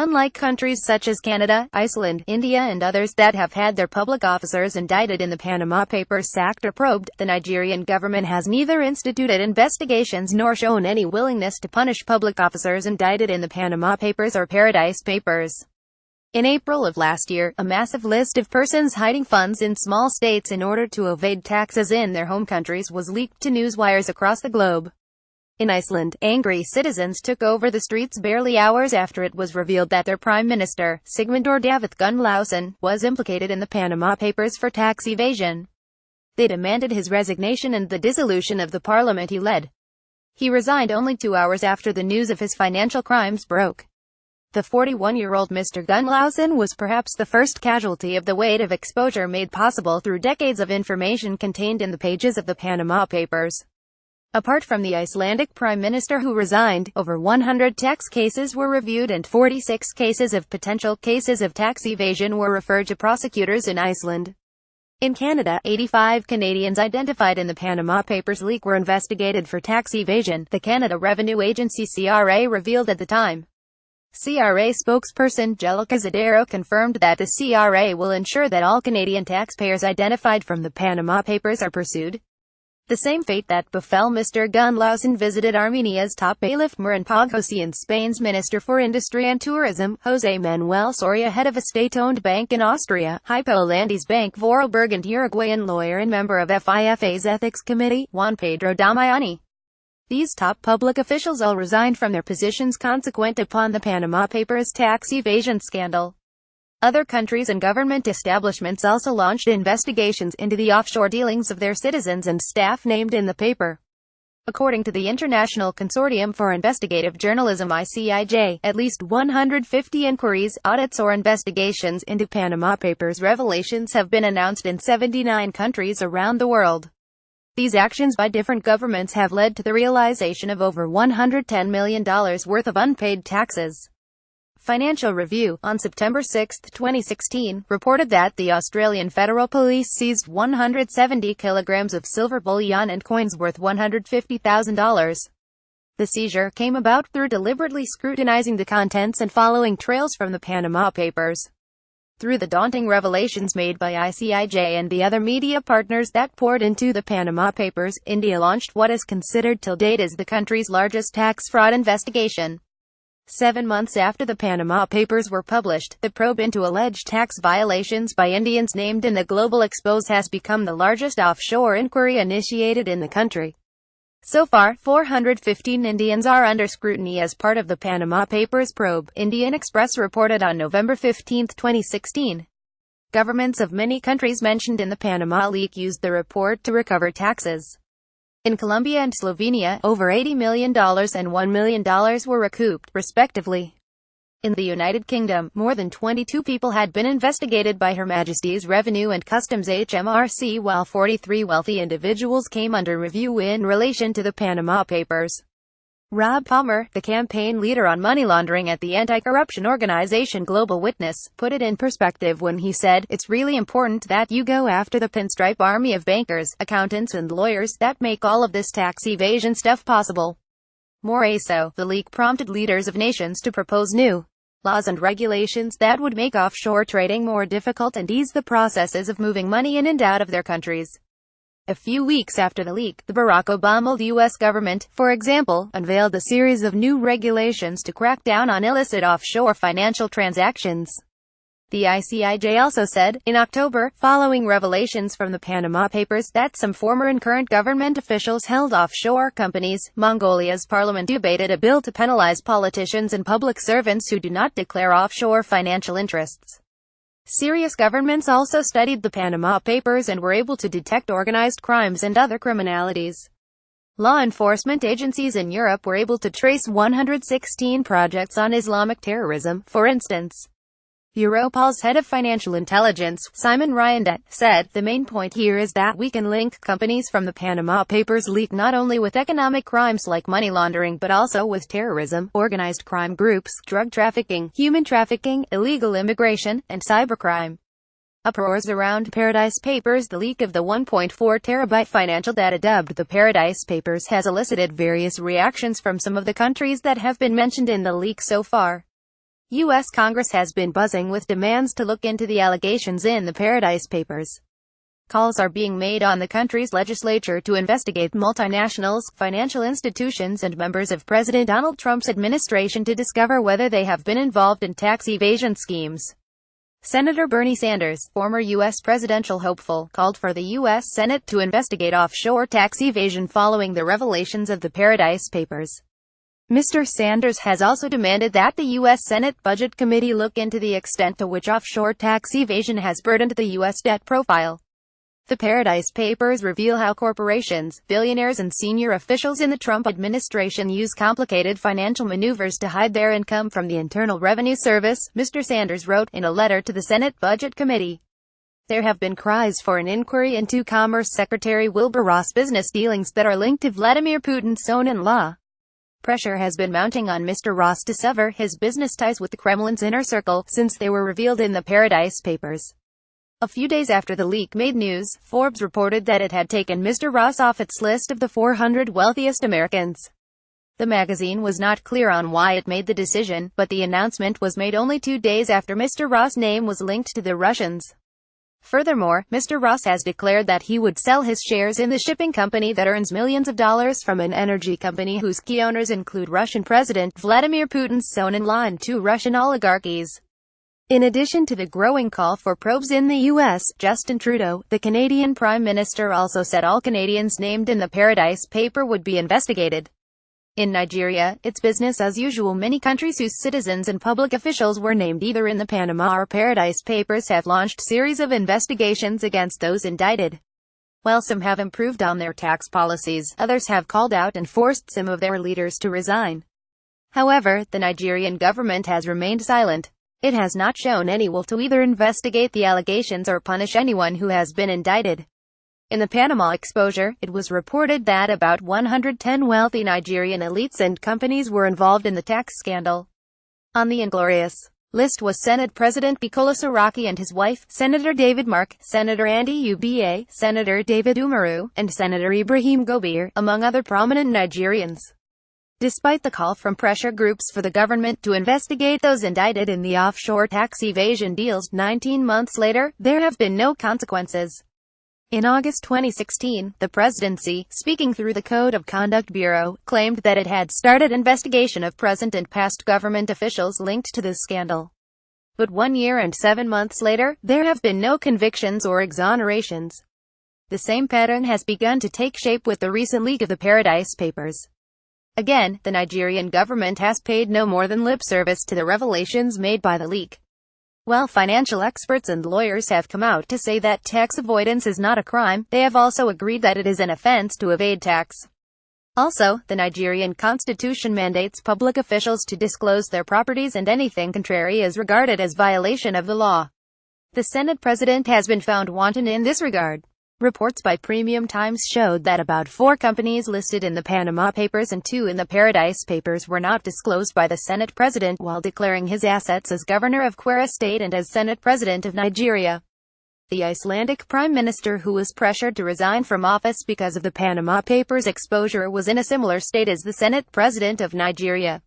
Unlike countries such as Canada, Iceland, India and others that have had their public officers indicted in the Panama Papers sacked or probed, the Nigerian government has neither instituted investigations nor shown any willingness to punish public officers indicted in the Panama Papers or Paradise Papers. In April of last year, a massive list of persons hiding funds in small states in order to evade taxes in their home countries was leaked to newswires across the globe. In Iceland, angry citizens took over the streets barely hours after it was revealed that their Prime Minister, Sigmundur Davíð Gunnlaugsson, was implicated in the Panama Papers for tax evasion. They demanded his resignation and the dissolution of the parliament he led. He resigned only 2 hours after the news of his financial crimes broke. The 41-year-old Mr. Gunnlaugsson was perhaps the first casualty of the weight of exposure made possible through decades of information contained in the pages of the Panama Papers. Apart from the Icelandic Prime Minister who resigned, over 100 tax cases were reviewed and 46 cases of potential cases of tax evasion were referred to prosecutors in Iceland. In Canada, 85 Canadians identified in the Panama Papers leak were investigated for tax evasion, the Canada Revenue Agency (CRA) revealed at the time. CRA spokesperson Jellica Zadaro confirmed that the CRA will ensure that all Canadian taxpayers identified from the Panama Papers are pursued. The same fate that befell Mr. Gunnlaugsson visited Armenia's top bailiff Murat Poghossian and Spain's Minister for Industry and Tourism, José Manuel Soria, head of a state-owned bank in Austria, Hypo Holandese Bank Vorarlberg, and Uruguayan lawyer and member of FIFA's Ethics Committee, Juan Pedro Damiani. These top public officials all resigned from their positions consequent upon the Panama Papers tax evasion scandal. Other countries and government establishments also launched investigations into the offshore dealings of their citizens and staff named in the paper. According to the International Consortium for Investigative Journalism (ICIJ), at least 150 inquiries, audits or investigations into Panama Papers revelations have been announced in 79 countries around the world. These actions by different governments have led to the realization of over $110 million worth of unpaid taxes. Financial Review, on September 6, 2016, reported that the Australian Federal Police seized 170 kilograms of silver bullion and coins worth $150,000. The seizure came about through deliberately scrutinizing the contents and following trails from the Panama Papers. Through the daunting revelations made by ICIJ and the other media partners that poured into the Panama Papers, India launched what is considered till date as the country's largest tax fraud investigation. 7 months after the Panama Papers were published, the probe into alleged tax violations by Indians named in the Global Expose has become the largest offshore inquiry initiated in the country. So far, 415 Indians are under scrutiny as part of the Panama Papers probe, Indian Express reported on November 15, 2016. Governments of many countries mentioned in the Panama leak used the report to recover taxes. In Colombia and Slovenia, over $80 million and $1 million were recouped, respectively. In the United Kingdom, more than 22 people had been investigated by Her Majesty's Revenue and Customs HMRC, while 43 wealthy individuals came under review in relation to the Panama Papers. Rob Palmer, the campaign leader on money laundering at the anti-corruption organization Global Witness, put it in perspective when he said, "It's really important that you go after the pinstripe army of bankers, accountants and lawyers that make all of this tax evasion stuff possible." More so, the leak prompted leaders of nations to propose new laws and regulations that would make offshore trading more difficult and ease the processes of moving money in and out of their countries. A few weeks after the leak, the Barack Obama U.S. government, for example, unveiled a series of new regulations to crack down on illicit offshore financial transactions. The ICIJ also said, in October, following revelations from the Panama Papers, that some former and current government officials held offshore companies. Mongolia's parliament debated a bill to penalize politicians and public servants who do not declare offshore financial interests. Serious governments also studied the Panama Papers and were able to detect organized crimes and other criminalities. Law enforcement agencies in Europe were able to trace 116 projects on Islamic terrorism, for instance. Europol's head of financial intelligence, Simon Ryandet, said, "The main point here is that we can link companies from the Panama Papers leak not only with economic crimes like money laundering but also with terrorism, organized crime groups, drug trafficking, human trafficking, illegal immigration, and cybercrime." Uproars around Paradise Papers. The leak of the 1.4 terabyte financial data dubbed the Paradise Papers has elicited various reactions from some of the countries that have been mentioned in the leak so far. U.S. Congress has been buzzing with demands to look into the allegations in the Paradise Papers. Calls are being made on the country's legislature to investigate multinationals, financial institutions and members of President Donald Trump's administration to discover whether they have been involved in tax evasion schemes. Senator Bernie Sanders, former U.S. presidential hopeful, called for the U.S. Senate to investigate offshore tax evasion following the revelations of the Paradise Papers. Mr. Sanders has also demanded that the U.S. Senate Budget Committee look into the extent to which offshore tax evasion has burdened the U.S. debt profile. The Paradise Papers reveal how corporations, billionaires and senior officials in the Trump administration use complicated financial maneuvers to hide their income from the Internal Revenue Service, Mr. Sanders wrote in a letter to the Senate Budget Committee. There have been cries for an inquiry into Commerce Secretary Wilbur Ross' business dealings that are linked to Vladimir Putin's son-in-law. Pressure has been mounting on Mr. Ross to sever his business ties with the Kremlin's inner circle, since they were revealed in the Paradise Papers. A few days after the leak made news, Forbes reported that it had taken Mr. Ross off its list of the 400 wealthiest Americans. The magazine was not clear on why it made the decision, but the announcement was made only 2 days after Mr. Ross' name was linked to the Russians. Furthermore, Mr. Ross has declared that he would sell his shares in the shipping company that earns millions of dollars from an energy company whose key owners include Russian President Vladimir Putin's son-in-law and 2 Russian oligarchies. In addition to the growing call for probes in the U.S., Justin Trudeau, the Canadian Prime Minister, also said all Canadians named in the Paradise Paper would be investigated. In Nigeria, it's business as usual. Many countries whose citizens and public officials were named either in the Panama or Paradise Papers have launched series of investigations against those indicted. While some have improved on their tax policies, others have called out and forced some of their leaders to resign. However, the Nigerian government has remained silent. It has not shown any will to either investigate the allegations or punish anyone who has been indicted. In the Panama exposure, it was reported that about 110 wealthy Nigerian elites and companies were involved in the tax scandal. On the inglorious list was Senate President Bukola Saraki and his wife, Senator David Mark, Senator Andy Uba, Senator David Umaru, and Senator Ibrahim Gobir, among other prominent Nigerians. Despite the call from pressure groups for the government to investigate those indicted in the offshore tax evasion deals, 19 months later, there have been no consequences. In August 2016, the presidency, speaking through the Code of Conduct Bureau, claimed that it had started investigation of present and past government officials linked to this scandal. But 1 year and 7 months later, there have been no convictions or exonerations. The same pattern has begun to take shape with the recent leak of the Paradise Papers. Again, the Nigerian government has paid no more than lip service to the revelations made by the leak. While financial experts and lawyers have come out to say that tax avoidance is not a crime, they have also agreed that it is an offense to evade tax. Also, the Nigerian constitution mandates public officials to disclose their properties, and anything contrary is regarded as violation of the law. The Senate president has been found wanton in this regard. Reports by Premium Times showed that about 4 companies listed in the Panama Papers and 2 in the Paradise Papers were not disclosed by the Senate president while declaring his assets as governor of Kwara State and as Senate president of Nigeria. The Icelandic prime minister, who was pressured to resign from office because of the Panama Papers exposure, was in a similar state as the Senate president of Nigeria.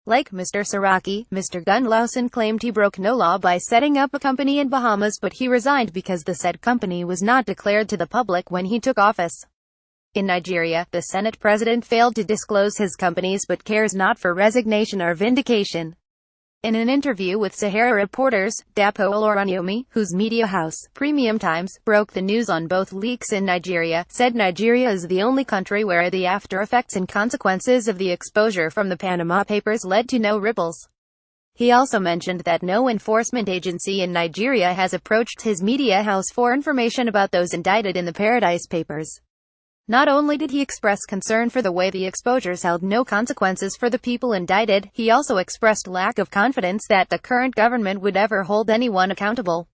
Like Mr. Saraki, Mr. Gunlausen claimed he broke no law by setting up a company in Bahamas, but he resigned because the said company was not declared to the public when he took office. In Nigeria, the Senate president failed to disclose his companies but cares not for resignation or vindication. In an interview with Sahara Reporters, Dapo Oloronyomi, whose media house, Premium Times, broke the news on both leaks in Nigeria, said Nigeria is the only country where the after effects and consequences of the exposure from the Panama Papers led to no ripples. He also mentioned that no enforcement agency in Nigeria has approached his media house for information about those indicted in the Paradise Papers. Not only did he express concern for the way the exposures held no consequences for the people indicted, he also expressed lack of confidence that the current government would ever hold anyone accountable.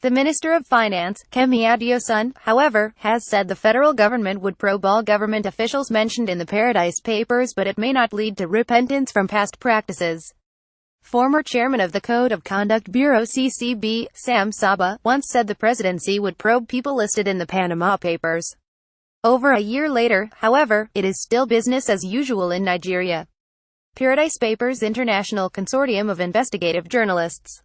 The Minister of Finance, Kemi Adeosun, however, has said the federal government would probe all government officials mentioned in the Paradise Papers, but it may not lead to repentance from past practices. Former chairman of the Code of Conduct Bureau (CCB), Sam Saba, once said the presidency would probe people listed in the Panama Papers. Over a year later, however, it is still business as usual in Nigeria. Paradise Papers International Consortium of Investigative Journalists.